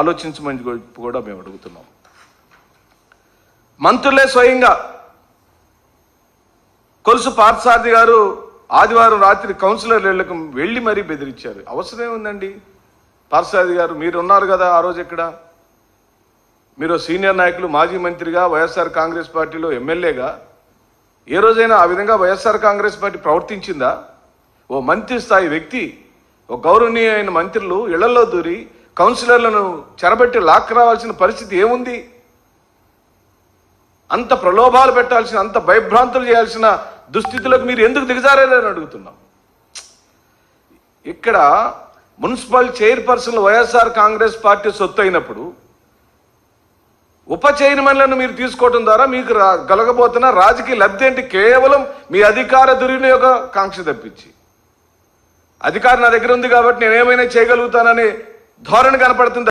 ఆలోచించమని కూడా మేము అడుగుతున్నాం. మంత్రులే స్వయంగా కొలుసు పార్థసారథి గారు ఆదివారం రాత్రి కౌన్సిలర్లకు వెళ్ళి మరీ బెదిరించారు. అవసరం ఉందండి? పార్థసారథి గారు మీరు ఉన్నారు కదా ఆ రోజు. ఎక్కడ మీరు సీనియర్ నాయకులు, మాజీ మంత్రిగా, వైఎస్ఆర్ కాంగ్రెస్ పార్టీలో ఎమ్మెల్యేగా ఏ రోజైనా ఆ విధంగా వైఎస్ఆర్ కాంగ్రెస్ పార్టీ ప్రవర్తించిందా? ఓ మంత్రి స్థాయి వ్యక్తి, ఓ గౌరవనీయమైన మంత్రులు ఇళ్లలో దూరి కౌన్సిలర్లను చెరబెట్టి లాక్ రావాల్సిన పరిస్థితి ఏముంది? అంత ప్రలోభాలు పెట్టాల్సిన, అంత భయభ్రాంతులు చేయాల్సిన దుస్థితులకు మీరు ఎందుకు దిగజారని అడుగుతున్నాం. ఇక్కడ municipal chairperson YSR Congress party సొత్తు అయినప్పుడు ఉప చైర్మన్లను మీరు తీసుకోవడం ద్వారా మీకు కలగబోతున్న రాజకీయ లబ్ధి ఏంటి? కేవలం మీ అధికార దుర్వినియోగ కాంక్ష తప్పించి, అధికారం నా దగ్గర ఉంది కాబట్టి నేనేమైనా చేయగలుగుతాననే ధోరణి కనపడుతుంది.